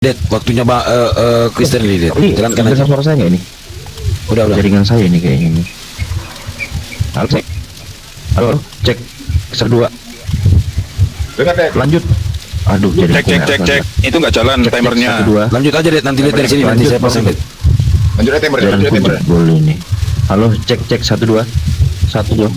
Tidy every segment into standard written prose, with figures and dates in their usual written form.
Det, waktunya Kristen ini, Det. Ini Jalankan dengar aja. suara saya nggak ini? Udah. Jaringan saya ini kayaknya ini. Halo, cek. Halo, cek. Kedua. Dengar deh. Lanjut. Aduh, jadi Cek. Itu nggak jalan timernya. Kedua. Lanjut aja, Det. Nanti lihat dari sini, nanti Lanjut, saya pasang, Det. Lanjut aja timer, Jalan lanjut aja timer. puncak boleh nih. Halo, cek 1 2. 1 2.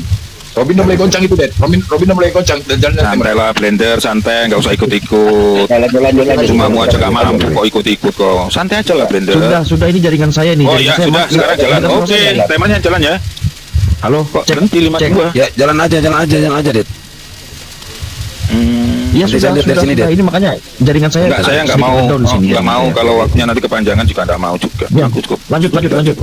Robin udah mulai goncang itu, Det. Robin udah mulai goncang. Jalan aja timer. Santai lah blender, santai, nggak usah ikut-ikut. Lanjut. Cuma aja nggak mampu kok ikut-ikut kok. Santai aja lah blender. Sudah ini jaringan saya nih. Oh jaringan iya saya sudah, mati. sekarang jalan. Dengar suara Oke, saya nggak? timernya jalan ya. Halo, Kok cek. berhenti 52? Ya, jalan aja, Det. Iya Nanti sudah, saya lihat dari sini, Det. Ini makanya jaringan saya. Enggak, saya nggak sedikit mau, down di sini nggak mau jaringannya. kalau waktunya nanti kepanjangan juga nggak mau juga. Ya, Aku cukup. lanjut. Oke,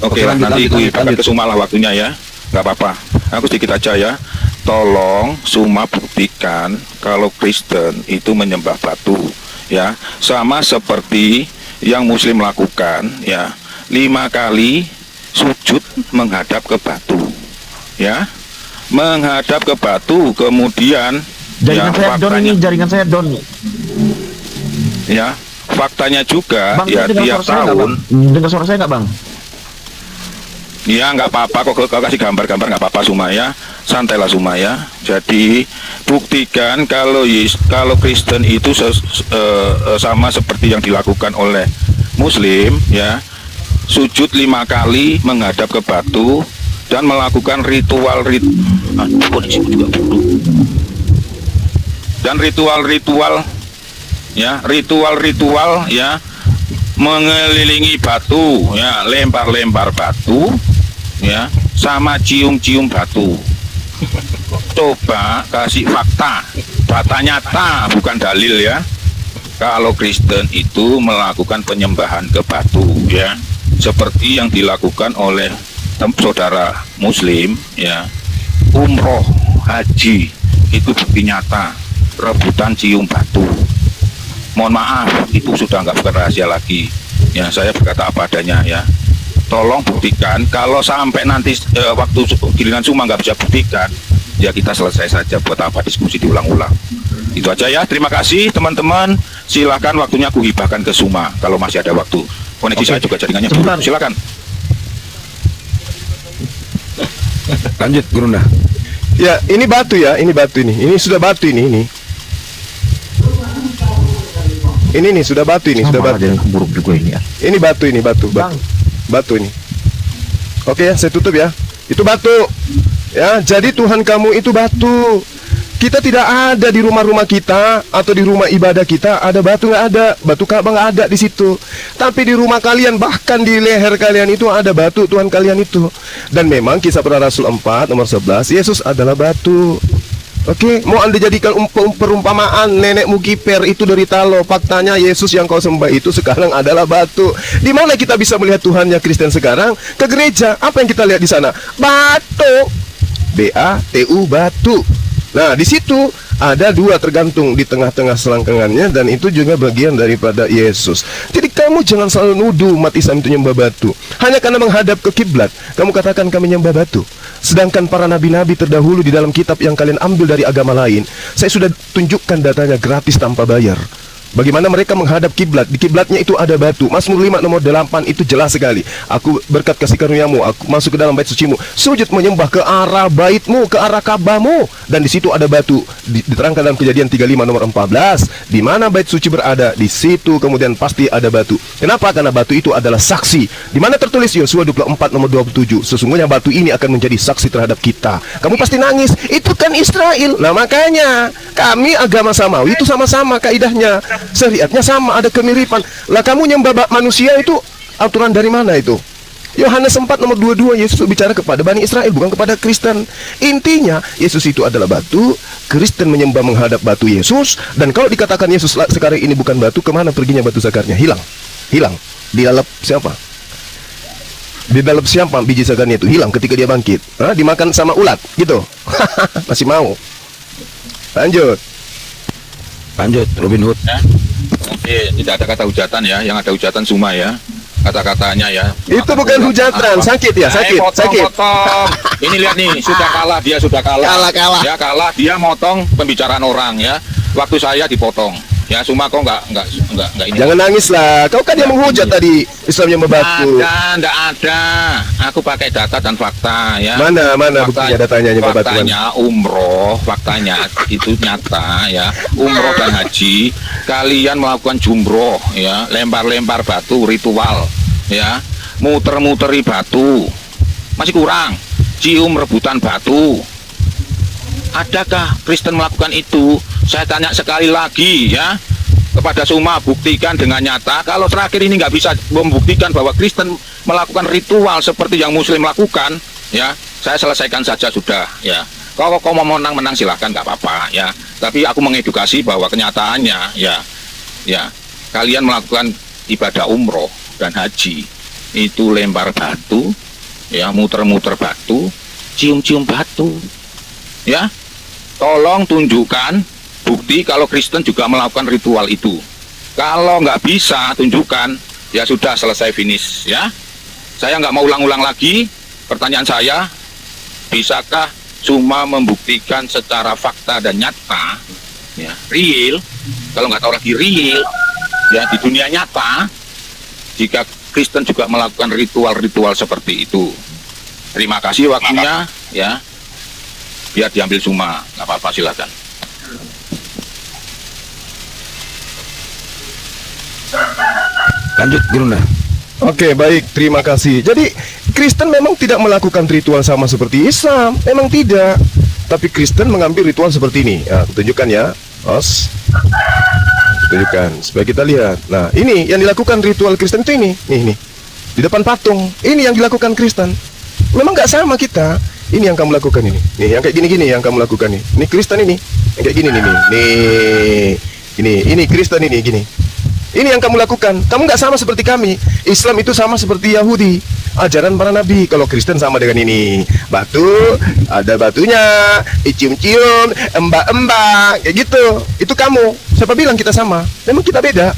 Oke, lanjut, nanti lanjut, bahkan lanjut. ke Suma lah waktunya ya. Nggak apa-apa. Aku sedikit aja ya. Tolong Suma buktikan kalau Kristen itu menyembah batu, ya, sama seperti yang Muslim lakukan, ya, 5 kali sujud menghadap ke batu, ya, menghadap ke batu, kemudian Jaringan saya down ini, jaringan saya down nih. ya, faktanya juga, Bang, ya, dengar tiap suara saya nggak, tahun. Bang? Dengar suara saya nggak, Bang? Ya nggak apa-apa kok, kau kasih gambar-gambar nggak apa-apa Sumaya, santailah Sumaya. Jadi buktikan kalau Kristen itu sama seperti yang dilakukan oleh Muslim, ya, sujud 5 kali menghadap ke batu dan melakukan ritual-ritual ya mengelilingi batu, ya, lempar-lempar batu, ya, sama cium-cium batu. Coba kasih fakta, data nyata, bukan dalil ya. Kalau Kristen itu melakukan penyembahan ke batu, ya, seperti yang dilakukan oleh saudara Muslim, ya, umroh, haji, itu bukti nyata, rebutan cium batu. Mohon maaf, itu sudah nggak bukan rahasia lagi. Ya, saya berkata apa adanya ya. Tolong buktikan. Kalau sampai nanti waktu giliran Suma nggak bisa buktikan, ya kita selesai saja. Buat apa diskusi diulang-ulang? Itu aja ya. Terima kasih teman-teman. Silakan waktunya aku hibahkan ke Suma kalau masih ada waktu. Koneksi saya juga jaringannya buruk. Silakan. Lanjut, Gurunda. Ya, ini batu ya, ini batu ini. Ini sudah batu ini. Ini nih sudah batu ini, sudah Sama batu. ada yang buruk juga ini ya. Ini batu ini, batu. Batu ini. Oke ya, saya tutup ya. Itu batu. Ya, jadi Tuhan kamu itu batu. Kita tidak ada di rumah-rumah kita atau di rumah ibadah kita ada batu, nggak ada. Batu Ka'bah nggak ada di situ. Tapi di rumah kalian, bahkan di leher kalian itu ada batu Tuhan kalian itu. Dan memang Kisah Para Rasul 4 nomor 11, Yesus adalah batu. Oke, mau Anda jadikan perumpamaan nenekmu kiper itu dari talo. Faktanya Yesus yang kau sembah itu sekarang adalah batu. Di mana kita bisa melihat Tuhannya Kristen sekarang? Ke gereja. Apa yang kita lihat di sana? Batu. B-A-T-U, batu. Nah, di situ ada 2 tergantung di tengah-tengah selangkangannya, dan itu juga bagian daripada Yesus. Jadi kamu jangan selalu nuduh umat Islam itu nyembah batu. Hanya karena menghadap ke kiblat, kamu katakan kami nyembah batu. Sedangkan para nabi-nabi terdahulu di dalam kitab yang kalian ambil dari agama lain, saya sudah tunjukkan datanya gratis tanpa bayar. Bagaimana mereka menghadap kiblat. Di kiblatnya itu ada batu. Mazmur 5 nomor 8 itu jelas sekali. Aku berkat kasih karuniamu, aku masuk ke dalam bait sucimu, sujud menyembah ke arah baitmu, ke arah Ka'bahmu, dan di situ ada batu. Diterangkan dalam Kejadian 35 nomor 14. Di mana bait suci berada, di situ kemudian pasti ada batu. Kenapa? Karena batu itu adalah saksi. Di mana tertulis Yosua 24 nomor 27, sesungguhnya batu ini akan menjadi saksi terhadap kita. Kamu pasti nangis, itu kan Israel. Nah makanya kami agama samawi itu sama-sama kaidahnya, syariatnya sama, ada kemiripan. Lah kamu nyembah manusia itu aturan dari mana itu? Yohanes 4 nomor 22, Yesus bicara kepada Bani Israel, bukan kepada Kristen. Intinya Yesus itu adalah batu, Kristen menyembah menghadap batu Yesus. Dan kalau dikatakan Yesus sekarang ini bukan batu, kemana perginya batu zakarnya? Hilang. Di dalam siapa? Di dalam siapa biji zakarnya itu? Hilang ketika dia bangkit. Dimakan sama ulat gitu. Masih mau. Lanjut, Robin Hood. Ya. Oke, tidak ada kata hujatan ya. Yang ada hujatan Suma ya. Kata-katanya ya. Itu bukan hujatan, sakit ya, sakit. Potong. Ini lihat nih, sudah kalah, dia sudah kalah. Kalah. Ya kalah, dia motong pembicaraan orang ya. Waktu saya dipotong. Ya, Suma kok nggak ini. Jangan nangis lah. Kau kan yang menghujat tadi Islamnya membatu. Nggak ada. Aku pakai data dan fakta ya. Mana buktinya datanya membatu? Faktanya umroh, faktanya itu nyata ya. Umroh dan haji, kalian melakukan jumroh ya, lempar-lempar batu ritual ya, muter-muteri batu. Masih kurang. Cium rebutan batu. Adakah Kristen melakukan itu? Saya tanya sekali lagi ya kepada Suma, buktikan dengan nyata. Kalau terakhir ini nggak bisa membuktikan bahwa Kristen melakukan ritual seperti yang Muslim lakukan, ya saya selesaikan saja sudah. Ya, kalau mau menang silahkan, nggak apa-apa ya. Tapi aku mengedukasi bahwa kenyataannya ya kalian melakukan ibadah umroh dan haji itu lempar batu, ya muter-muter batu, cium-cium batu, ya. Tolong tunjukkan bukti kalau Kristen juga melakukan ritual itu. Kalau nggak bisa tunjukkan, ya sudah, selesai, finish ya. Saya nggak mau ulang-ulang lagi. Pertanyaan saya, bisakah Suma membuktikan secara fakta dan nyata, ya real, kalau nggak tahu lagi real, ya di dunia nyata, jika Kristen juga melakukan ritual-ritual seperti itu. Terima kasih waktunya, ya. Biar diambil Suma, nggak apa-apa, silakan. Lanjut Gurunda. Oke, baik, terima kasih. Jadi Kristen memang tidak melakukan ritual sama seperti Islam, memang tidak. Tapi Kristen mengambil ritual seperti ini. Nah, aku tunjukkan ya, Os. Tunjukkan supaya kita lihat. Nah, ini yang dilakukan ritual Kristen itu ini, nih, di depan patung. Ini yang dilakukan Kristen. Memang nggak sama kita. Ini yang kamu lakukan ini. Nih, yang kayak gini-gini yang kamu lakukan nih. Ini Kristen ini. Yang kayak gini nih. Ini Kristen ini gini. Ini yang kamu lakukan. Kamu nggak sama seperti kami. Islam itu sama seperti Yahudi. Ajaran para nabi. Kalau Kristen sama dengan ini. Batu, ada batunya, cium-cium, embak-embak, kayak gitu. Itu kamu. Siapa bilang kita sama? Memang kita beda.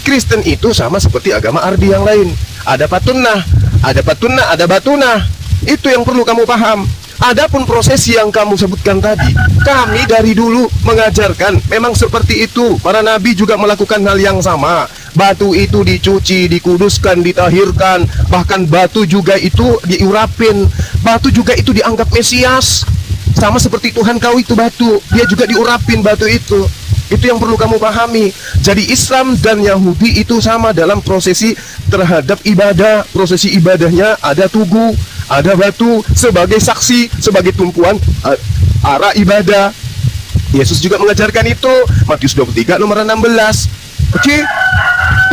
Kristen itu sama seperti agama Ardi yang lain. Ada patunah, ada batunah. Itu yang perlu kamu paham. Adapun proses yang kamu sebutkan tadi, kami dari dulu mengajarkan memang seperti itu. Para nabi juga melakukan hal yang sama. Batu itu dicuci, dikuduskan, ditahirkan. Bahkan batu juga itu diurapin. Batu juga itu dianggap Mesias. Sama seperti Tuhan kau itu batu, dia juga diurapin batu itu. Itu yang perlu kamu pahami. Jadi Islam dan Yahudi itu sama dalam prosesi terhadap ibadah. Prosesi ibadahnya ada tugu, ada batu sebagai saksi, sebagai tumpuan arah ibadah. Yesus juga mengajarkan itu. Matius 23 nomor 16. Oke?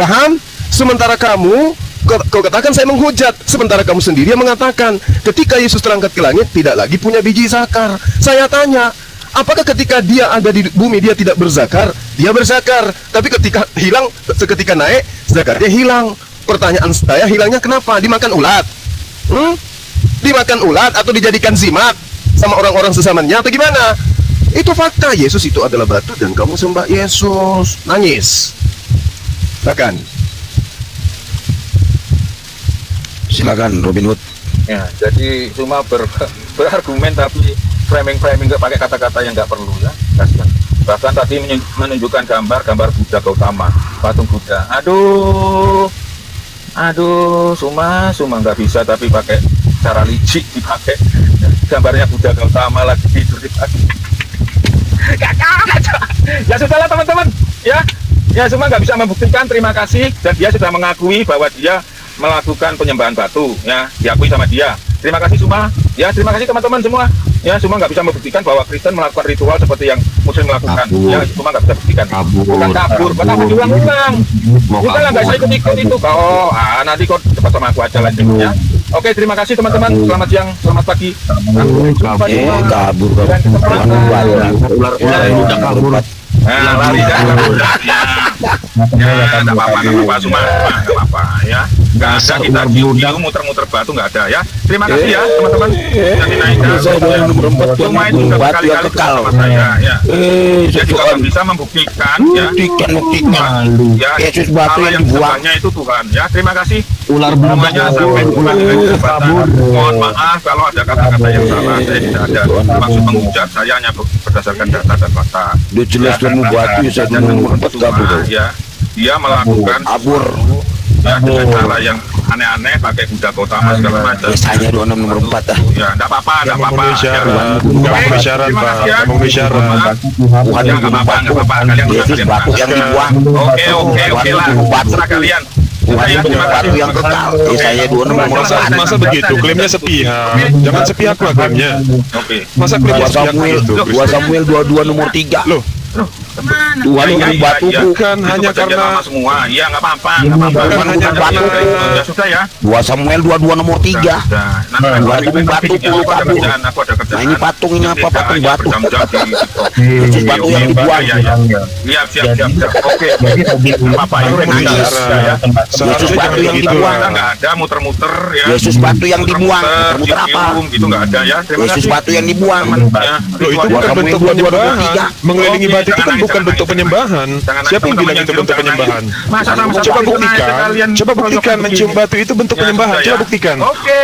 Paham? Sementara kamu, kau katakan saya menghujat. Sementara kamu sendiri yang mengatakan ketika Yesus terangkat ke langit tidak lagi punya biji zakar. Saya tanya, apakah ketika dia ada di bumi dia tidak berzakar? Dia berzakar. Tapi ketika hilang, seketika naik, zakarnya hilang. Pertanyaan saya, hilangnya kenapa? Dimakan ulat? Dimakan ulat atau dijadikan zimat sama orang-orang sesamanya atau gimana? Itu fakta. Yesus itu adalah batu dan kamu sembah Yesus. Nangis. Silakan. Silakan Robin Hood. Ya, jadi cuma berargumen tapi framing pakai kata-kata yang nggak perlu ya, kasihan. Bahkan tadi menunjukkan gambar Buddha Gautama, patung Buddha. Aduh, Suma nggak bisa, tapi pakai cara licik dipakai gambarnya Buddha Gautama lagi tidur di pagi. Ya sudahlah teman-teman, ya Suma nggak bisa membuktikan. Terima kasih, dan dia sudah mengakui bahwa dia melakukan penyembahan batu, ya diakui sama dia. Terima kasih Suma, ya terima kasih teman-teman semua. Ya Suma nggak bisa membuktikan bahwa Kristen melakukan ritual seperti yang Muslim melakukan. Ya Suma nggak bisa buktikan. Bukan kabur diulang-ulang. Kita nggak bisa ikut-ikut itu. Nanti kok cepat sama aku aja lanjutnya. Oke, terima kasih teman-teman. Selamat siang, selamat pagi. Kabur. Ular udah kabur. Lari dah. Ya, nggak apa-apa Suma, nggak apa-apa ya. Nggak ada kita cium muter-muter batu, nggak ada ya. Terima kasih ya teman-teman. Jadi naikkan. Saya nomor 4 Cuma itu batu udah yang berkali-kali kekal. sama saya ya. Dia juga Tuhan, nggak bisa membuktikan ya. buktikan. Ya, Yesus batu Allah yang yang dibuang. disembahnya itu Tuhan ya. Terima kasih Ular semuanya sampai jumpa di lain kesempatan. Mohon maaf kalau ada kata-kata yang salah. Saya tidak ada maksud menghujat, saya hanya berdasarkan data dan fakta. Dia jelas Ya, mau batu ya, saya dan nomor 4 kabur. ya, dia melakukan Kabur. ya dengan cara yang aneh-aneh, pakai kuda kota segala macam. Biasanya 26 nomor 4 dah. Ya, enggak apa-apa, enggak apa-apa. memenuhi syarat, Ya. nggak Oke, memenuhi syarat, terima Pak, kasih ya. nggak memenuhi syarat. Mohon maaf. Tuhan Ya, yang enggak apa-apa, enggak apa-apa. Kalian Yesus batu yang dibuang. Oke lah. Terserah kalian. Tuhan Ya, yang terima batu kasih. yang kekal. Saya 26 nomor Masa 4. masa begitu klaimnya sepihak, jangan sepihak lah klaimnya. Oke. Masa klaimnya 2 sepihak Samuel, gitu? 2 Samuel 22 nomor 3. Loh, Tuhan Iya, yang iya, batu iya. bukan Itu hanya perjanjian karena- lama semua. Iya, enggak apa-apa, enggak apa-apa. Bukan Bukan hanya batu. karena Ya sudah ya. 2 Samuel 22 nomor 3. Sudah. Nah, batu puluh aku ada kabur. kerjaan, aku ada kerjaan. Nah, ini patung ini apa? Patung batu. Berjam-jam di TikTok. Yesus batu yang dibuang. Iya, iya. Siap. Oke. Apa-apa itu Nangis. ya. seharusnya Yesus jangan batu yang begitu dibuang. Kita lah. nggak ada muter-muter ya. Yesus batu yang dibuang. Muter apa? cium, gitu nggak ada ya. Terima Yesus kasih. batu yang dibuang. Ya, Loh, itu aja. bukan Samuel bentuk 22 nomor penyembahan. 3. Mengelilingi Oke, batu itu jangan kan nangis, bukan jangan bentuk nangis, penyembahan. jangan nangis, Siapa yang bilang itu teman-teman bentuk jangan penyembahan? nangis. Masa sama-sama Coba itu naik, buktikan. kalian Coba buktikan begini. mencium batu itu bentuk Ya, penyembahan. sudah Coba ya. buktikan. Oke.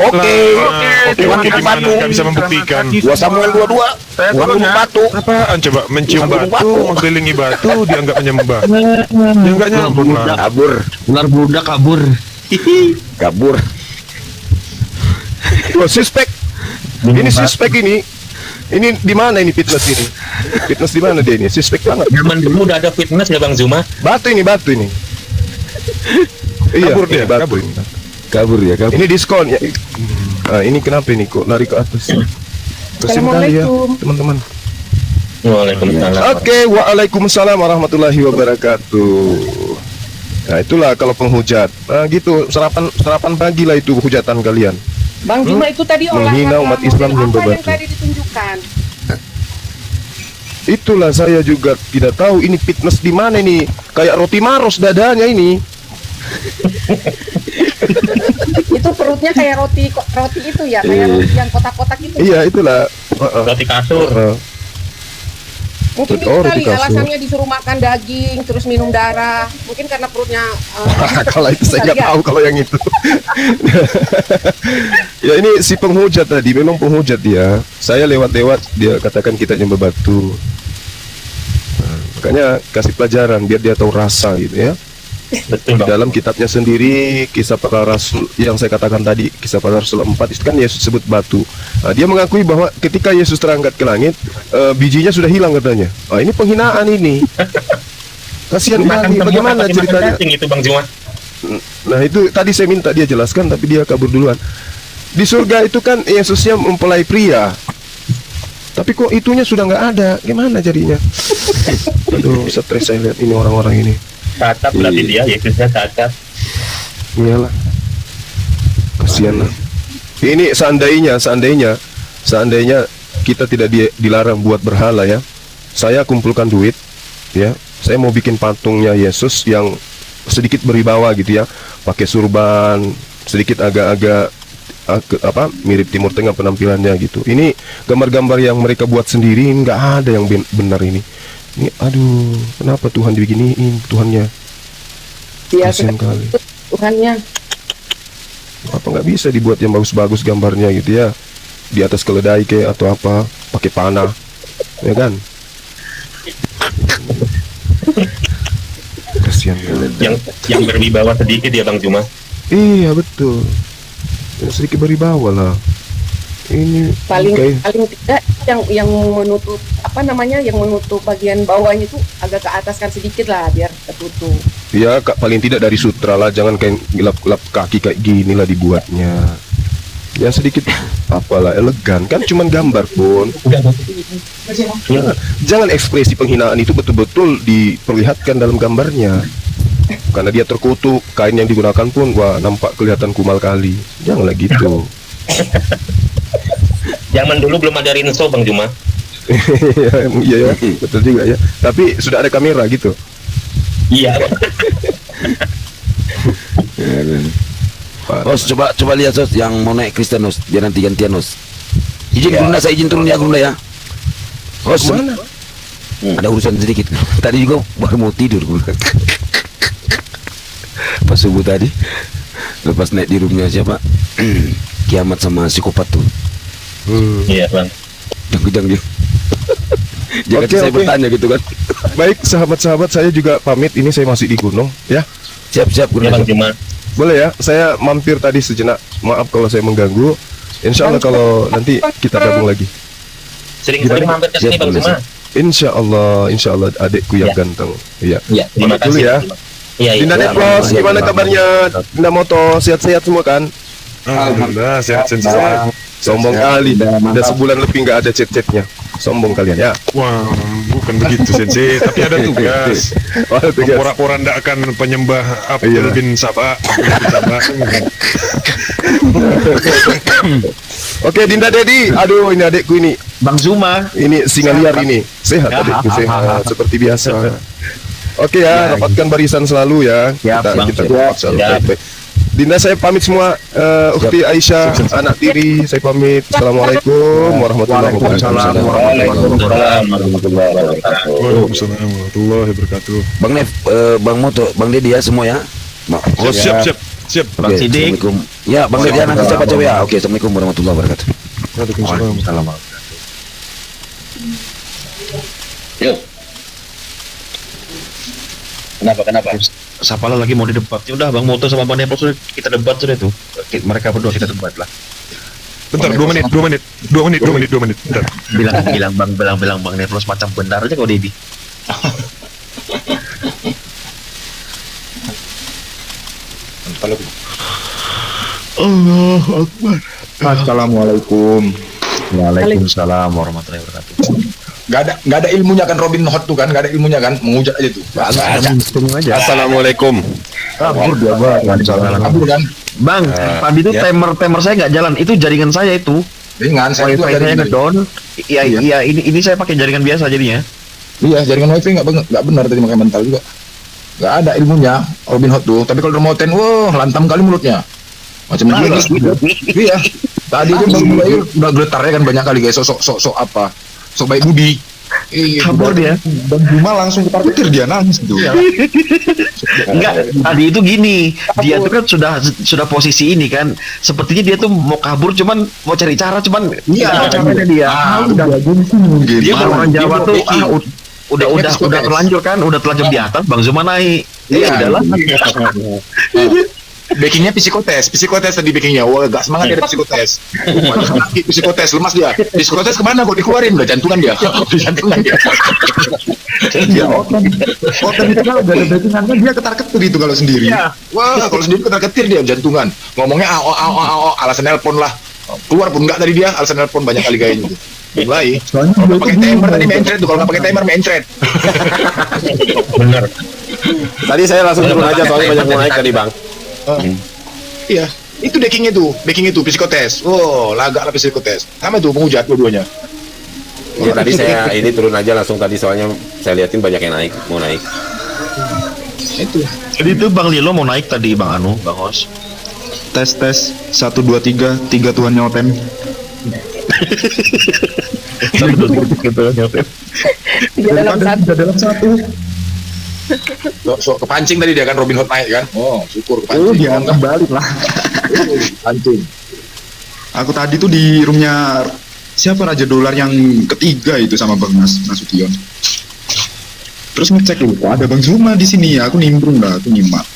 Oke. Oke, Tuhan gimana batu. nggak bisa membuktikan? 2 Samuel 22. Saya Tuhan turun gunung ya. batu. Apaan coba mencium Gunung batu, batu. mengelilingi batu, dianggap menyembah. Ya nggak nyambung lah. Kabur. Ular budak kabur. Kabur. Oh, suspek. Ini suspek ini. Ini di mana ini fitness ini? Fitness di mana dia ini? Suspek banget. Zaman dulu udah ada fitness ya Bang Zuma? Batu ini. Iya, Kabur ini dia, batu kabur. ini. Kabur ya, kabur. Ini diskon ya. Nah, ini kenapa ini kok lari ke atas? Kasian kali ya, teman-teman. Waalaikumsalam. Oke, waalaikumsalam warahmatullahi wabarakatuh. Nah, itulah kalau penghujat. Nah, gitu, sarapan pagi lah itu hujatan kalian. Bang Juma itu tadi Menghina olahraga umat model Islam yang apa yang berbatu. tadi ditunjukkan? Itulah saya juga tidak tahu ini fitness di mana ini. Kayak roti maros dadanya ini. Itu perutnya kayak roti itu ya, kayak roti yang kotak-kotak itu. Iya, itulah. Roti kasur. Mungkin itu Oh, kali roti kasur. alasannya disuruh makan daging terus minum darah. Mungkin karena perutnya Kalau itu saya nggak Kalian. tahu kalau yang itu. Ya ini si penghujat tadi, memang penghujat dia. Saya lewat-lewat dia katakan kita nyembah batu. Nah, makanya kasih pelajaran biar dia tahu rasa gitu ya. Betul Di Bang. dalam kitabnya sendiri kisah para rasul yang saya katakan tadi, kisah para rasul 4 itu kan Yesus sebut batu. Nah, dia mengakui bahwa ketika Yesus terangkat ke langit, bijinya sudah hilang katanya. Ini penghinaan ini. Kasihan kali, bagaimana ceritanya? Cacing itu Bang Zuma. Nah itu tadi saya minta dia jelaskan tapi dia kabur duluan. Di surga itu kan Yesusnya mempelai pria. Tapi kok itunya sudah nggak ada, gimana jadinya? Aduh, stres saya lihat ini orang-orang ini. Cacat berarti dia, Yesusnya cacat. Iyalah, kasihan lah. Ini seandainya kita tidak dilarang buat berhala ya. Saya kumpulkan duit, ya. Saya mau bikin patungnya Yesus yang sedikit berwibawa gitu ya, pakai surban, sedikit agak-agak mirip Timur Tengah penampilannya gitu. Ini gambar-gambar yang mereka buat sendiri, nggak ada yang benar ini. Ini aduh, kenapa Tuhan dibeginiin Tuhannya? dia Kasihan kali. Tuhannya. Apa nggak bisa dibuat yang bagus-bagus gambarnya gitu ya, di atas keledai kayak atau apa, pakai panah, ya kan? Kasihan kali. Yang berwibawa sedikit ya Bang Zuma. Iya betul. Ya, sedikit berwibawa lah. Ini paling kayak paling tidak yang menutup yang menutup bagian bawahnya itu agak ke atas kan sedikit lah biar tertutup. ya paling tidak dari sutra lah, jangan kayak gelap-gelap kaki kayak gini lah dibuatnya. Ya sedikit apalah elegan kan, cuman gambar pun. Jangan ekspresi penghinaan itu betul-betul diperlihatkan dalam gambarnya. Karena dia terkutuk, kain yang digunakan pun wah nampak kelihatan kumal kali. Janganlah gitu. Zaman dulu belum ada rinso Bang Zuma. Iya ya, betul juga ya. Tapi sudah ada kamera gitu. Iya. Os, coba lihat Os yang mau naik Kristen Os, biar nanti gantian Os. Izin Gunda, saya izin turun ya Gunda ya. Os, Mana? ada urusan sedikit. Tadi juga baru mau tidur Gunda. Pas subuh tadi, lepas naik di roomnya siapa? Kiamat sama psikopat tuh. Iya bang. Jangan dia. Jangan Oke, saya oke. bertanya gitu kan. Baik, sahabat-sahabat, saya juga pamit. Ini saya masih di gunung, ya. Siap Iya Gunda. bang Juma. Boleh ya, saya mampir tadi sejenak. Maaf kalau saya mengganggu. Insya Allah kalau nanti kita gabung lagi. Sering-sering mampir ke sini Siap, bang Juma. Insya Allah adikku yang Ya. ganteng. Iya. Iya, terima Pamit dulu kasih. ya. Iya, iya. Dinda Ya, Neplos, siap, gimana Bang. kabarnya? Dinda Moto, sehat-sehat semua kan? Alhamdulillah sehat sensei. Sombong kali. Udah sebulan lebih nggak ada chat-chatnya. Sombong kalian ya. Wah, bukan begitu sensei, tapi ada tugas. Oh, tugas. Memporak-porandakan penyembah Iya. Abdul bin Sabah. Oke, Dinda Dedi. Aduh, ini adikku ini. Bang Zuma. Ini singa liar ini. Sehat adikku, sehat seperti biasa. Oke ya, rapatkan barisan selalu ya. Bang. Kita rapat selalu. Siap. Baik-baik. Dinda saya pamit semua. Ukti Aisyah, anak tiri saya pamit. Assalamualaikum warahmatullahi wabarakatuh. Waalaikumsalam warahmatullahi wabarakatuh. Waalaikumsalam warahmatullahi wabarakatuh. Bang Nef, Bang Moto, Bang Dedi ya semua ya. Oh, siap. Oke, Assalamualaikum. Ya, Bang Dedi nanti siapa cewek ya. Oke, Assalamualaikum warahmatullahi wabarakatuh. Waalaikumsalam. Yuk. Kenapa? Sapala lagi mau didebat. Ya udah Bang Moto sama Bang Nepal sudah kita debat sudah tuh. Mereka berdua kita debat lah. Bentar, 2 menit. Bentar. Bilang Bang Nepal macam benar aja kau Dedi. Assalamualaikum. Waalaikumsalam warahmatullahi wabarakatuh. Gak ada ilmunya kan Robin Hood tuh kan, gak ada ilmunya kan, menghujat aja tuh. Gak ada. Assalamualaikum. Kabur dia Bang. Kabur kan. Bang, tadi itu timer saya nggak jalan. Itu jaringan saya itu. Ringan, saya itu Wifi ada saya ngedown. Iya, ini saya pakai jaringan biasa jadinya. Iya, jaringan wifi nggak benar tadi makanya mental juga. Nggak ada ilmunya Robin Hood tuh. Tapi kalau udah mau wah lantam kali mulutnya. Macam gila. Iya. Tadi dia baru mulai udah geletar ya kan banyak kali guys. Sok apa? Sok baik budi. Kabur dia. Dan Juma langsung ketar-ketir dia nangis gitu. Enggak, tadi itu gini. Dia tuh kan sudah posisi ini kan. Sepertinya dia tuh mau kabur cuman mau cari cara cuman Iya, caranya dia. Dia kalau orang Jawa tuh udah terlanjur kan, udah terlanjur di atas Bang Zuma naik. Iya. Udahlah. Backingnya psikotes tadi backingnya. Wah, gak semangat dia ada psikotes. Psikotes lemas dia. Psikotes kemana kok dikeluarin udah jantungan dia. Dia otot itu kalau gak ada backingan kan dia ketar-ketir itu kalau sendiri. Wah, kalau sendiri ketar-ketir dia jantungan. Ngomongnya alasan nelpon lah. Keluar pun enggak tadi dia alasan nelpon banyak kali kayaknya. Mulai. Kalau pakai timer tadi mencret tuh, kalau nggak pakai timer mencret. Bener. Tadi saya langsung turun aja soalnya banyak mau naik tadi bang. Iya, itu backingnya tuh psikotes. Oh, lagak lah psikotes. Sama tuh menghujat dua-duanya. Ya, tadi saya ini turun aja langsung tadi soalnya saya liatin banyak yang mau naik. Itu. Jadi itu Bang Lilo mau naik tadi Bang Hos. Tes 1 2 3 Tuhan nyotem. Tiga dalam satu. So kepancing tadi dia kan Robin Hood naik kan. Oh, syukur kepancing. Oh, dia kembali lah. Pancing. Aku tadi tuh di roomnya siapa Raja Dolar yang ketiga itu sama Bang Nasution. Terus ngecek loh, kok ada Bang Zuma di sini ya. Aku nimbrung lah, aku nyimak.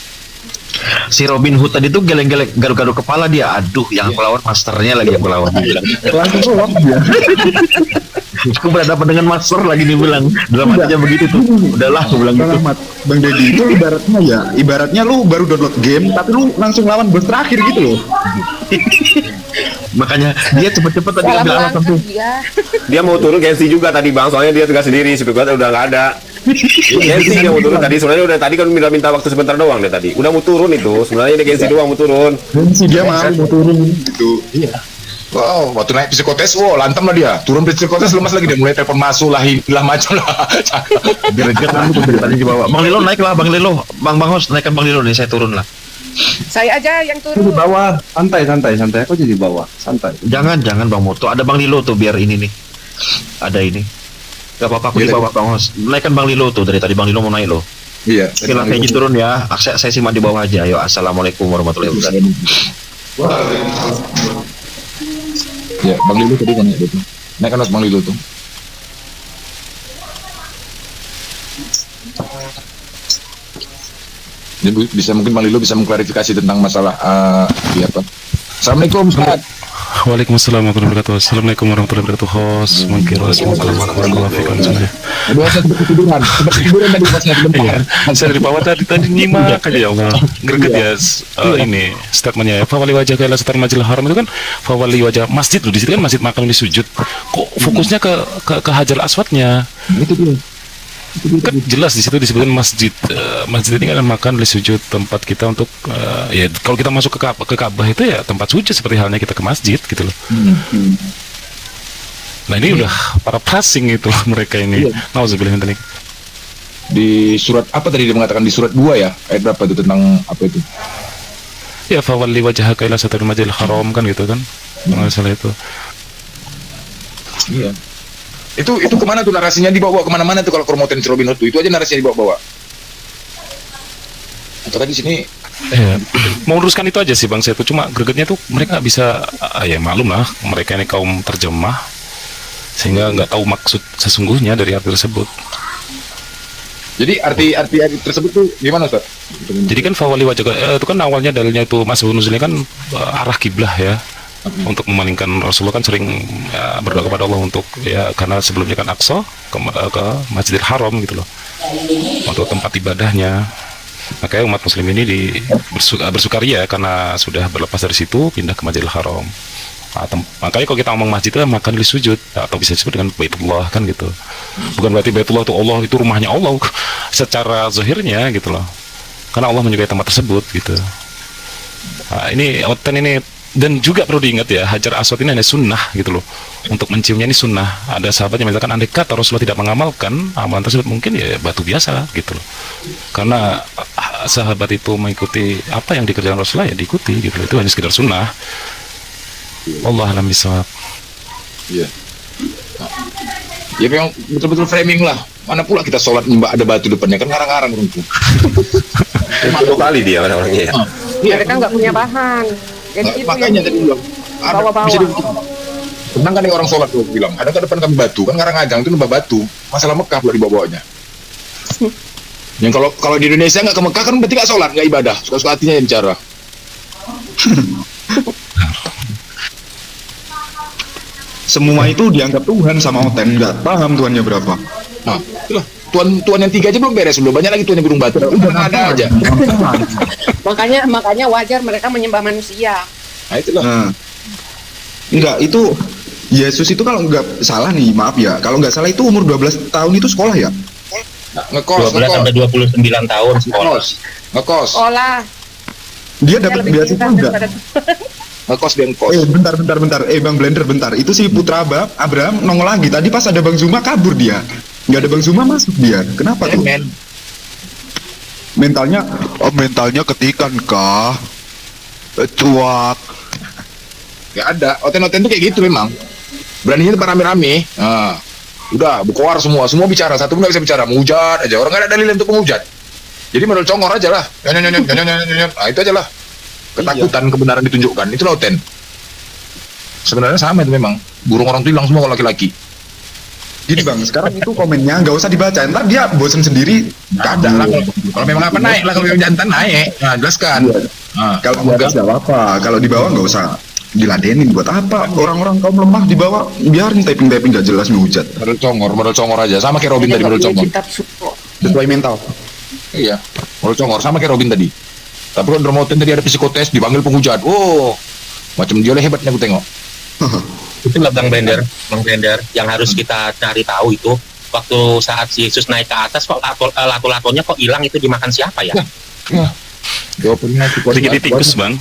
Si Robin Hood tadi tuh geleng-geleng garuk-garuk kepala dia. Aduh, yang aku lawan masternya lagi aku lawan. Langsung keluar dia. Aku berhadapan dengan master lagi nih bilang. Dalam hatinya begitu tuh. Udahlah aku bilang gitu. Selamat Bang Dedi itu ibaratnya lu baru download game tapi lu langsung lawan bos terakhir gitu loh. Makanya dia cepet-cepet tadi Salah ambil alasan langkah tuh. dia. Dia mau turun Gensi juga tadi bang, soalnya dia tugas sendiri, Superguard udah nggak ada. Gensi dia mau turun tadi, sebenarnya udah tadi kan minta waktu sebentar doang dia tadi. Udah mau turun itu, sebenarnya dia Gensi doang mau turun. Dia mau turun gitu. Iya. Wow, waktu naik psikotes, wow, lantam lah dia. Turun psikotes lemas lagi dia mulai telepon masuk lah, macam lah. Greget lah aku dari tadi di bawah. Bang Lilo naik lah, Bang Lilo. Bang Hos naikkan Bang Lilo nih, saya turun lah. Saya aja yang Aku di turun. bawah, santai. Aku jadi bawah, santai. Jangan Bang Moto, ada Bang Lilo tuh biar ini nih. Ada ini. Gak apa-apa aku di bawah Bang Hos. Naikkan Bang Lilo tuh dari tadi Bang Lilo mau naik loh. Iya. Oke lah kayak gitu turun ya. Saya simak di bawah aja. Ayo assalamualaikum warahmatullahi wabarakatuh. Ya, Bang Lilo tadi kan itu. Naikkan Bang Lilo tuh. Jadi bisa mungkin Bang Lilo bisa mengklarifikasi tentang masalah ya apa. Assalamualaikum Ustaz. Waalaikumsalam warahmatullahi wabarakatuh. Assalamualaikum warahmatullahi wabarakatuh. Host, mungkin warahmatullahi wabarakatuh. Aduh, saya seperti tiduran tadi pas sebentar. Iya, saya dari bawah tadi nyimak aja ya Allah. Greget ya ini statementnya ya. Fawali wajah kaila setar Masjidil Haram itu kan fawali wajah masjid loh. Di situ kan masjid makam di sujud. Kok fokusnya ke Hajar Aswadnya? Itu dia. Kan jelas di situ disebutkan masjid. Masjid ini kan makan di sujud, tempat kita untuk ya kalau kita masuk ke Ka'bah itu ya tempat sujud seperti halnya kita ke masjid gitu loh. Nah ini udah para prasing itu mereka ini. Nauzubillah min dzalik. Di surat apa tadi dia mengatakan di surat 2 ya? Ayat berapa itu tentang apa itu? Ya fawalli wajhaka ila satril Masjidil Haram kan gitu kan. Masalah itu. Iya. Itu kemana tuh narasinya dibawa kemana-mana tuh kalau promoten Robin Hood tuh itu aja narasinya dibawa-bawa. Atau kan di sini Ya, mau luruskan itu aja sih Bang saya tuh cuma gregetnya tuh mereka nggak bisa ya maklum lah mereka ini kaum terjemah sehingga nggak tahu maksud sesungguhnya dari arti tersebut. jadi arti tersebut tuh gimana Ustaz? Jadi kan fawali wajah itu kan awalnya dalilnya itu masuk nuzulnya kan arah kiblah ya. Untuk memalingkan Rasulullah kan sering ya, berdoa kepada Allah untuk ya karena sebelumnya kan Aqsa ke Masjidil Haram gitu loh untuk tempat ibadahnya. Makanya umat muslim ini bersukaria karena sudah berlepas dari situ pindah ke Masjidil Haram. Nah, makanya kalau kita ngomong masjid itu makan di sujud atau bisa disebut dengan Baitullah kan gitu. Bukan berarti Baitullah itu Allah itu rumahnya Allah secara zahirnya gitu loh. Karena Allah menyukai tempat tersebut gitu. Nah, ini oten ini dan juga perlu diingat ya Hajar Aswad ini hanya sunnah gitu loh. Untuk menciumnya ini sunnah. Ada sahabat yang mengatakan andai kata Rasulullah tidak mengamalkan amalan tersebut mungkin ya batu biasa gitu loh. Karena sahabat itu mengikuti apa yang dikerjakan Rasulullah ya diikuti gitu loh. Itu hanya sekedar sunnah. Allah alam bisawab. Iya. Ya memang betul-betul framing lah. Mana pula kita sholat mbak ada batu depannya kan ngarang-ngarang itu. Itu kali dia orang-orangnya. Mereka nggak punya bahan. Jadi itu Makanya yang tadi bilang bawa-bawa. tenang kan yang orang sholat tuh bilang ada ke depan kami batu kan ngarang-ngarang itu nembak batu masalah Mekah pula dibawanya. Yang kalau di Indonesia nggak ke Mekah kan berarti nggak sholat nggak ibadah suka-suka hatinya yang bicara. Semua itu dianggap Tuhan sama Oten, nggak paham Tuhannya berapa. Nah, itulah tuan yang 3 aja belum beres, belum banyak lagi tuan yang gunung batu. Udah ada aja. Makanya wajar mereka menyembah manusia. Nah, itulah. Nah, enggak itu Yesus itu kalau nggak salah nih, maaf ya, kalau nggak salah itu umur 12 tahun itu sekolah ya? Ngekos 12 sampai 29 tahun sekolah. Ngekos. Olah. Dia dapat beasiswa enggak? Ngekos dan kos. Bentar. Bang Blender bentar. Itu si putra Abraham nongol lagi. Tadi pas ada Bang Zuma kabur dia. Nggak ada Bang Zuma masuk dia. Kenapa tuh? Mentalnya ketikan kah? Cuak. Gak ada. Oten-oten tuh kayak gitu memang. Beraninya tuh rame-rame. Nah, udah bukowar semua bicara. Satu pun nggak bisa bicara. Menghujat aja. Orang nggak ada dalil untuk menghujat. Jadi modal congor aja lah. Nah, itu aja lah. Ketakutan kebenaran ditunjukkan. Itulah Oten. Sebenarnya sama itu memang. Burung orang tuh hilang semua kalau laki-laki. Gini Bang, sekarang itu komennya nggak usah dibaca. Ntar dia bosen sendiri. Ada lah. Kalau memang apa naik lah. Kalau memang jantan naik. Nah, jelaskan. Nah, kalau nggak apa-apa. Kalau di bawah nggak usah diladenin. Buat apa? Orang-orang kaum lemah di bawah biarin typing nggak jelas ngehujat. Modal congor aja. Sama kayak Robin tadi modal congor. Sesuai mental. Iya. Modal congor sama kayak Robin tadi. Tapi kalau Dromoten tadi ada psikotes dipanggil penghujat. Oh, macam dia hebatnya aku tengok. Itulah Bang Blender yang harus kita cari tahu itu waktu saat Yesus naik ke atas kok lato-latonya kok hilang itu dimakan siapa ya? Ya. Jawabannya Dikit tikus Bang.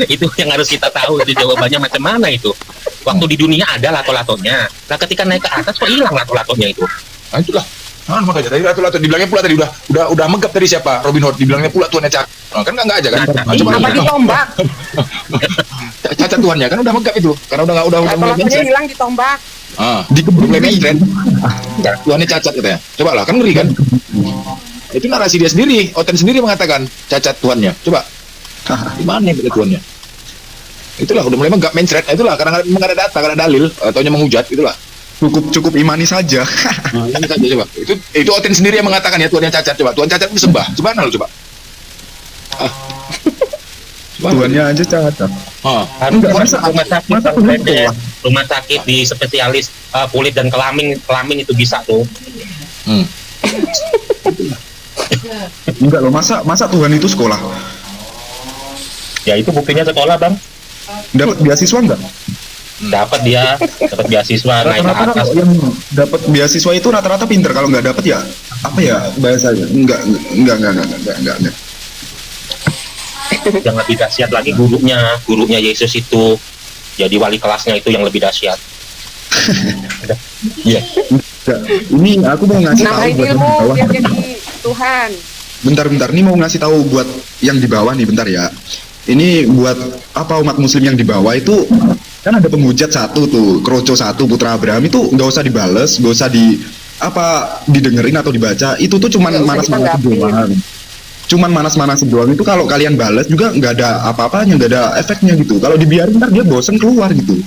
Itu yang harus kita tahu itu jawabannya macam mana itu. Waktu di dunia ada lato-latonya. Nah ketika naik ke atas kok hilang lato-latonya itu? Nah itulah. Makanya tadi Ratu dibilangnya pula tadi udah megap tadi siapa? Robin Hood dibilangnya pula tuannya cacat. Kan enggak aja kan? Coba Apa ditombak? cacat tuannya kan udah megap itu. Karena udah Lato-latonya hilang ditombak. Dikebiri. Tuannya cacat katanya. Coba lah, kan ngeri kan? Itu narasi dia sendiri, Oten sendiri mengatakan cacat tuannya. Coba. Gimana ya tuannya? Itulah udah mulai megap mencret. Itulah karena memang ada data, karena dalil, ataunya menghujat, itulah. Cukup imani saja. Imani saja coba. Itu Oten sendiri yang mengatakan ya tuannya cacat. Coba Tuhan cacat itu sembah. Coba lo coba. Tuannya aja cacat. Rumah sakit di spesialis kulit dan kelamin itu bisa tuh. Enggak loh, masa Tuhan itu sekolah? Ya itu buktinya sekolah, Bang. Dapat beasiswa enggak? Dapat beasiswa naik ke Rata-rata atas. yang dapat beasiswa itu rata-rata pinter. Kalau nggak dapat ya apa ya bahasanya? Enggak. Yang lebih dahsyat lagi gurunya Yesus itu jadi wali kelasnya itu yang lebih dahsyat. Iya. Ini aku mau ngasih tahu Nambahin buat yang ilmu di bawah. biar jadi Tuhan. Bentar, ini mau ngasih tahu buat yang di bawah nih, bentar ya. Ini buat apa umat muslim yang di bawah itu kan ada penghujat satu tuh, Kroco satu, Putra Abraham itu nggak usah dibales, nggak usah didengerin atau dibaca. Itu tuh cuman manas-manasin doang. Cuman manas-manasin doang itu kalau kalian bales juga nggak ada apa-apanya, nggak ada efeknya gitu. Kalau dibiarin ntar dia bosen keluar gitu.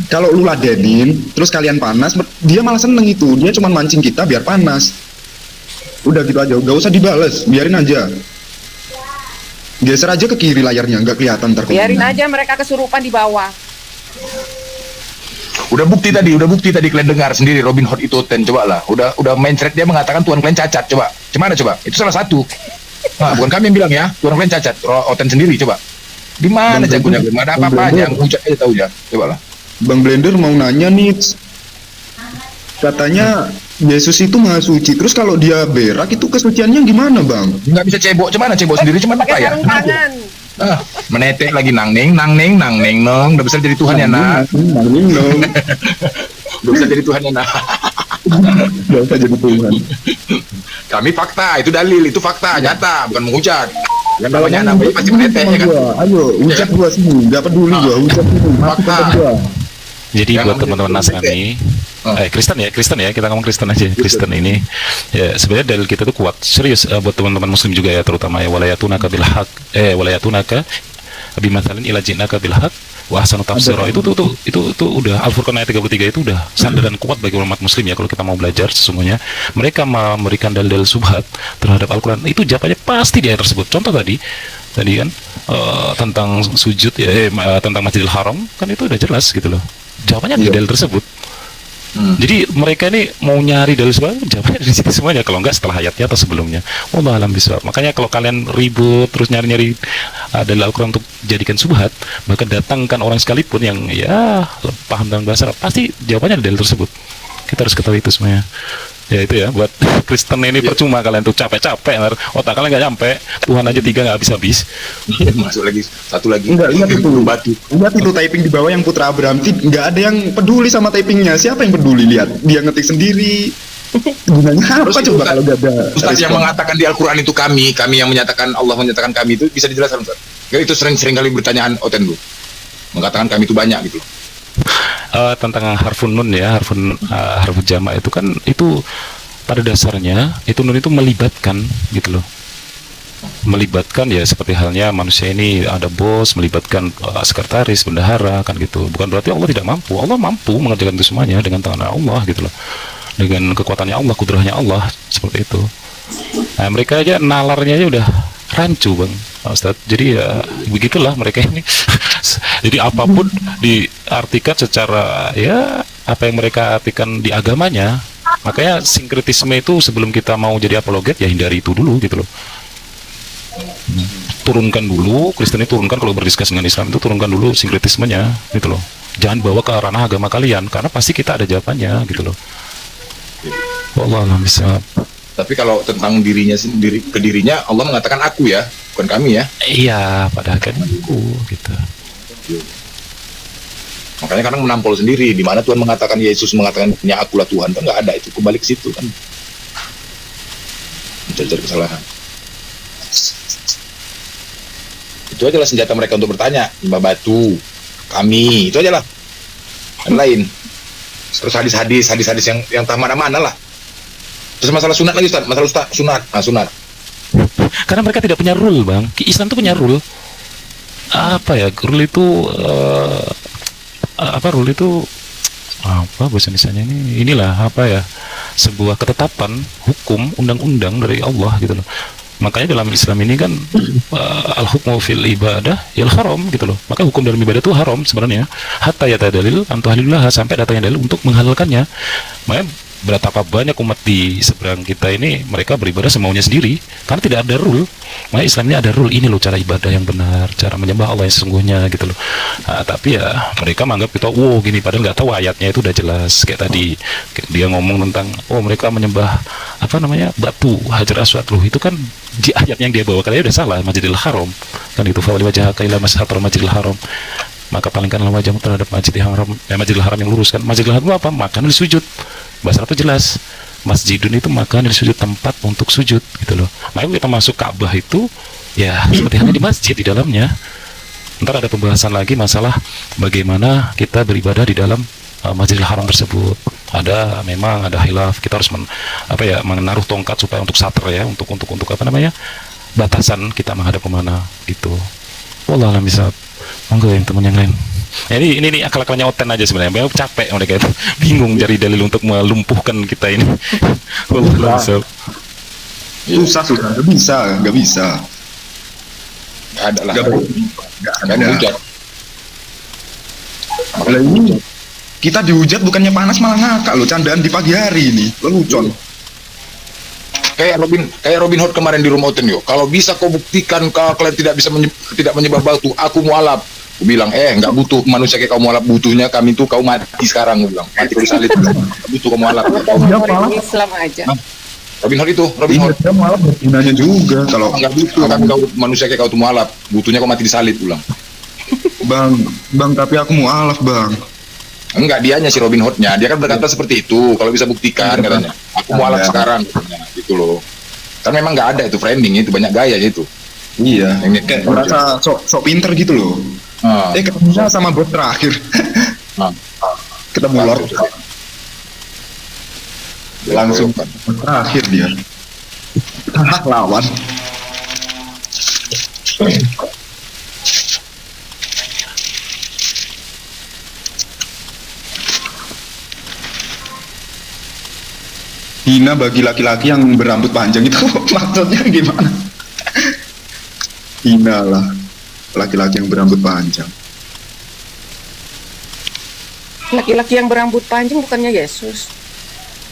Kalau lu ladenin, terus kalian panas, dia malah seneng itu. Dia cuman mancing kita biar panas. Udah gitu aja, nggak usah dibales, biarin aja. Geser aja ke kiri layarnya, nggak kelihatan ntar. Biarin aja mereka kesurupan di bawah. Udah bukti tadi kalian dengar sendiri Robin Hood itu Oten, coba lah. Udah mencret dia mengatakan Tuhan kalian cacat, coba. Gimana coba? Itu salah satu. Nah, bukan kami yang bilang ya, Tuhan kalian cacat. Oten sendiri coba. Di mana jagonya? Gak ada apa-apa aja, yang hujat aja tahu ya. Coba lah. Bang Blender mau nanya nih, katanya Yesus itu maha suci. Terus kalau dia berak itu kesuciannya gimana, Bang? Nggak bisa cebok, cuman cebok sendiri cuman apa ya? Menetek lagi nang neng nong. Udah bisa jadi Tuhan ya nak. Udah bisa jadi Tuhan ya nak. Udah bisa jadi Tuhan. Kami fakta, itu dalil, itu fakta, nyata, bukan menghujat. Yang namanya anak bayi pasti menetek ya kan? Ayo, hujat gua sini, nggak peduli gua, hujat sini, fakta. Jadi buat teman-teman Nasrani, Kristen ya, kita ngomong Kristen aja. Kristen ini, ya sebenarnya dalil kita tuh kuat, serius buat teman-teman Muslim juga ya, terutama ya walayatunaka bil haq, walayatunaka bimatsalin ila jinnaka bil haq wa ahsanu tafsira. Itu udah Al-Furqan ayat 33 itu udah sandaran kuat bagi umat Muslim ya, kalau kita mau belajar sesungguhnya mereka memberikan dalil subhat terhadap Al-Quran itu jawabannya pasti di ayat tersebut. Contoh tadi kan tentang sujud ya, tentang Masjidil Haram kan itu udah jelas gitu loh. Jawabannya di dalil tersebut. Jadi mereka ini mau nyari dalil sebagainya, jawabannya di situ semuanya. Kalau enggak setelah ayatnya atau sebelumnya. Wallahu alam bisawab. Makanya kalau kalian ribut terus nyari-nyari dalil Al-Quran untuk jadikan subhat, maka datangkan orang sekalipun yang ya paham tentang bahasa Arab, pasti jawabannya di dalil tersebut. Kita harus ketahui itu semuanya. Ya itu ya, buat Kristen ini percuma kalian tuh capek-capek, otak kalian nggak nyampe, Tuhan aja 3 nggak habis-habis. Masuk lagi, satu lagi. Enggak, lihat itu. Batu. Lihat itu typing di bawah yang Putra Abraham, nggak ada yang peduli sama typingnya. Siapa yang peduli? Lihat, dia ngetik sendiri. Gunanya apa coba kalau nggak ada? Ustaz yang mengatakan di Al-Quran itu kami yang menyatakan, Allah menyatakan kami itu bisa dijelaskan Ustaz? Itu sering kali bertanyaan Oten dulu. Mengatakan kami itu banyak gitu. Tentang harfun nun ya, harfun jama itu kan itu pada dasarnya itu nun itu melibatkan gitu loh, melibatkan ya seperti halnya manusia ini ada bos, melibatkan sekretaris, bendahara kan gitu. Bukan berarti Allah tidak mampu, Allah mampu mengerjakan itu semuanya dengan tangan Allah gitu loh, dengan kekuatannya Allah, kudrahnya Allah seperti itu. Nah mereka aja nalarnya aja udah rancu bang Ustadz. Jadi ya begitulah mereka ini. Jadi apapun diartikan secara ya apa yang mereka artikan di agamanya. Makanya sinkretisme itu sebelum kita mau jadi apologet ya hindari itu dulu gitu loh. Turunkan dulu, Kristen itu turunkan, kalau berdiskusi dengan Islam itu turunkan dulu sinkretismenya gitu loh. Jangan bawa ke ranah agama kalian karena pasti kita ada jawabannya gitu loh. Wallahu a'lam bishawab. Tapi kalau tentang dirinya sendiri, ke dirinya Allah mengatakan aku ya, bukan kami ya. Iya, padahal kan aku gitu. Makanya kadang menampol sendiri, di mana Tuhan mengatakan, Yesus mengatakan punya akulah Tuhan, kan nggak ada itu, kembali ke situ kan. Cari kesalahan. Itu aja lah senjata mereka untuk bertanya. Mbak Batu, kami, itu aja lah. Yang lain. Terus hadis yang tak mana-mana lah. Terus masalah sunat lagi Ustaz, masalah sunat. Sunat. Karena mereka tidak punya rule, Bang. Islam itu punya rule. Apa ya? Rule itu rule itu apa bahasa Indonesianya ini? Inilah apa ya? Sebuah ketetapan hukum undang-undang dari Allah gitu loh. Makanya dalam Islam ini kan al-hukmu fil ibadah yal haram gitu loh. Maka hukum dalam ibadah itu haram sebenarnya. Hatta yata dalil antuhalillah, sampai datangnya dalil untuk menghalalkannya. Makanya betapa banyak umat di seberang kita ini mereka beribadah semaunya sendiri karena tidak ada rule. Makanya Islam ini ada rule, ini loh cara ibadah yang benar, cara menyembah Allah yang sesungguhnya gitu loh. Tapi ya mereka menganggap kita gini, padahal nggak tahu ayatnya itu udah jelas. Kayak tadi dia ngomong tentang mereka menyembah apa namanya batu Hajar Aswad, loh itu kan di ayat yang dia bawakan aja udah salah. Masjidil Haram kan itu, fawali wajhaka ila Masjidil Haram, maka palingkanlah wajahmu terhadap Masjidil Haram yang lurus kan. Masjidil Haram itu apa? Makan sujud. Bahasa Arab itu jelas, masjidun itu makan dari sujud, tempat untuk sujud gitu loh. Makanya kita masuk Ka'bah itu ya seperti halnya di masjid di dalamnya. Ntar ada pembahasan lagi masalah bagaimana kita beribadah di dalam Masjidil Haram tersebut. Memang ada khilaf, kita harus menaruh tongkat supaya untuk satr ya, untuk apa namanya, batasan kita menghadap kemana gitu. Wallah alam bisa. Monggo yang teman yang lain. Ini akal-akalnya Oten aja sebenarnya. Memang capek mereka itu, bingung cari dalil untuk melumpuhkan kita ini. Wallah alam. Susah, nggak bisa. Nggak ada lah. Nggak ada. Kalau ini kita dihujat bukannya panas malah ngakak loh, candaan di pagi hari ini, lelucon. Kayak Robin Hood kemarin di rumah Oten yo. Kalau bisa kau buktikan kalau kalian tidak menyembah batu, aku mualaf. Aku bilang, nggak butuh manusia kayak kau mualaf, butuhnya kami tuh kau mati sekarang. Aku bilang, mati kau disalib. Butuh kau mualaf. Islam aja. Robin Hood itu, Robin Hood. Dia mualaf bergunanya juga. Kalau nggak butuh kami kau manusia kayak kau tuh mualaf, butuhnya kau mati disalib. Bilang. Bang, tapi aku mualaf bang. Enggak, dianya si Robin Hood-nya. Dia kan berkata seperti itu. Kalau bisa buktikan katanya. Aku mualaf sekarang katanya, gitu loh. Kan memang nggak ada itu framing, itu banyak gaya itu. Iya. Kayak merasa sok pinter gitu loh. Ketemunya sama bot terakhir. Ketemu Lord. Langsung terakhir dia. Lawan. Hina bagi laki-laki yang berambut panjang itu maksudnya gimana? Hina lah laki-laki yang berambut panjang. Laki-laki yang berambut panjang bukannya Yesus?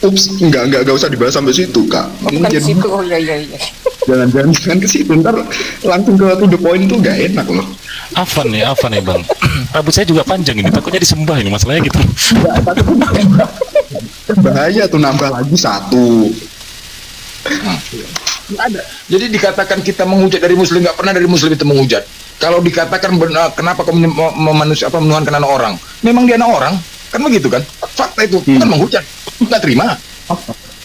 Ups, enggak usah dibahas sampai situ kak. Bukan ke situ, iya. Jangan ke situ, ntar langsung ke the point tuh gak enak loh. Afan ya bang. Rambut saya juga panjang ini, takutnya disembah ini masalahnya gitu. Bahaya tuh, nambah lagi satu. Nggak ada. Jadi dikatakan kita menghujat dari muslim, nggak pernah dari muslim itu menghujat. Kalau dikatakan kenapa kau menuhankan anak orang, memang dia anak orang, kan begitu kan? Fakta itu bukan menghujat, nggak terima.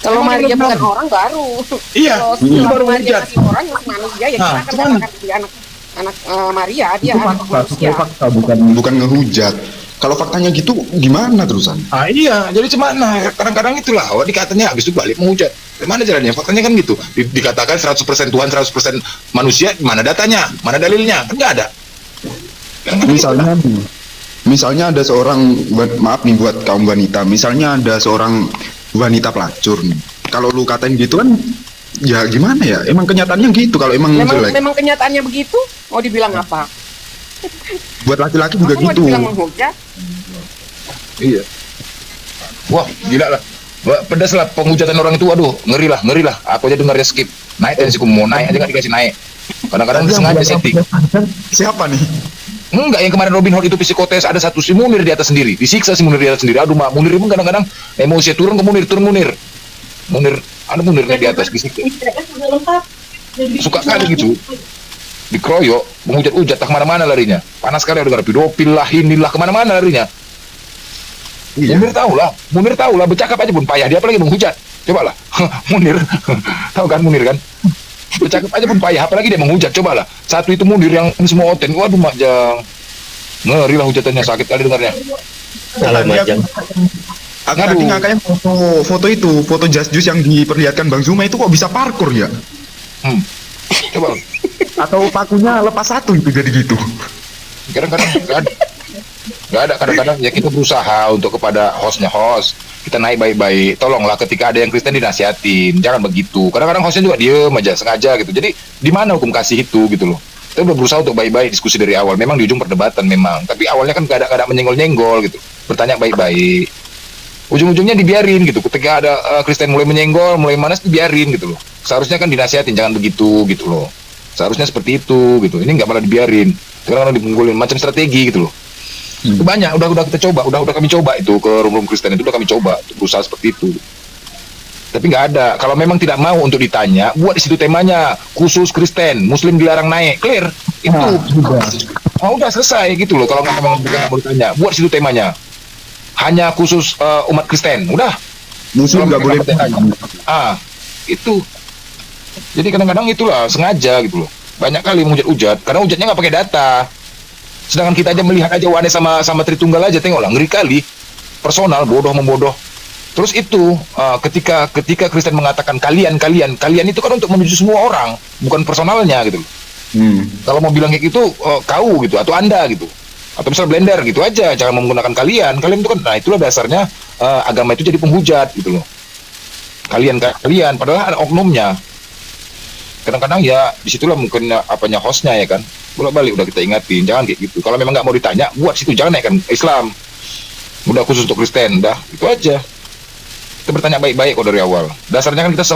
Kalau Maria bukan orang baru. Iya, kalau baru Maria menghujat. masih orang masih manusia ya kita akan katakan dia anak Maria, dia anak manusia. Fakta bukan ngehujat. Kalau faktanya gitu gimana terusan? Iya, jadi cuma kadang-kadang itulah dikatanya habis itu balik menghujat. Mana jalannya? Faktanya kan gitu. Dikatakan 100% Tuhan, 100% manusia, mana datanya? Mana dalilnya? Kan nggak ada. Misalnya ada seorang, maaf nih buat kaum wanita, misalnya ada seorang wanita pelacur nih. Kalau lu katain gitu kan, ya gimana ya? Emang kenyataannya gitu. Kalau jelek. Memang kenyataannya begitu. Mau dibilang apa? Buat laki-laki juga mau gitu. dibilang menghujat? Iya. Wah, gila lah. Wah, pedas lah penghujatan orang itu. Aduh, ngeri lah. Aku aja dengarnya skip. Naik tensiku, mau naik aja nggak dikasih naik. Kadang-kadang sengaja setting. Siapa nih? Enggak, yang kemarin Robin Hood itu psikotes, ada satu si Munir di atas sendiri, disiksa si Munir di atas sendiri. Aduh, Mak, Munir pun kadang-kadang emosi turun ke Munir. Munir, ada Munirnya di atas disiksa. Suka kali gitu. Dikeroyok, menghujat-hujat, tak kemana-mana larinya. Panas sekali, ada pedofil lah, inilah, kemana-mana larinya. Iya. Munir tahu lah, bercakap aja pun payah, dia apalagi menghujat. Coba lah, Munir, tahu kan Munir kan? Bercakap aja pun payah, apalagi dia menghujat. Coba lah, satu itu Munir yang semua oten. Waduh Majang, ngeri lah hujatannya, sakit kali dengarnya. Salah Majang. Aku tadi ngakaknya foto Just Juice yang diperlihatkan Bang Zuma itu kok bisa parkour ya? Coba. Atau pakunya lepas satu itu jadi gitu. Kadang-kadang nggak ada kadang-kadang ya kita berusaha untuk kepada hostnya, host kita naik baik-baik, tolonglah ketika ada yang Kristen dinasihatin, jangan begitu. Kadang-kadang hostnya juga diem aja sengaja gitu. Jadi di mana hukum kasih itu gitu loh. Kita udah berusaha untuk baik-baik diskusi dari awal. Memang di ujung perdebatan memang, tapi awalnya kan gak ada menyenggol-nyenggol gitu. Bertanya baik-baik. Ujung-ujungnya dibiarin gitu. Ketika ada Kristen mulai menyenggol, mulai manas, dibiarin gitu loh. Seharusnya kan dinasihatin, jangan begitu gitu loh. Seharusnya seperti itu gitu. Ini nggak malah dibiarin. Sekarang dipunggulin macam strategi gitu loh. Itu banyak, udah kita coba, udah kami coba itu ke room Kristen itu udah kami coba berusaha seperti itu. Tapi nggak ada. Kalau memang tidak mau untuk ditanya, buat di situ temanya khusus Kristen, Muslim dilarang naik, clear. Itu udah selesai gitu loh. Kalau memang bukan mau ditanya, buat di situ temanya. Hanya khusus umat Kristen, udah. Muslim nggak boleh ditanya. Itu. Jadi kadang-kadang itulah sengaja gitu loh. Banyak kali menghujat-hujat, karena hujatnya nggak pakai data. Sedangkan kita aja melihat aja Wane sama Tritunggal aja, tengoklah ngeri kali. Personal, bodoh membodoh. Terus itu ketika Kristen mengatakan kalian itu kan untuk menuju semua orang, bukan personalnya gitu. Kalau mau bilang kayak gitu kau gitu atau Anda gitu. Atau misal blender gitu aja, jangan menggunakan kalian itu kan, nah itulah dasarnya agama itu jadi penghujat gitu loh. Kalian padahal ada oknumnya. Kadang-kadang ya disitulah mungkin apanya hostnya ya kan, bolak-balik udah kita ingatin jangan kayak gitu. Kalau memang nggak mau ditanya, buat situ jangan naikkan Islam, udah khusus untuk Kristen, dah itu aja. Kita bertanya baik-baik kok dari awal. Dasarnya kan kita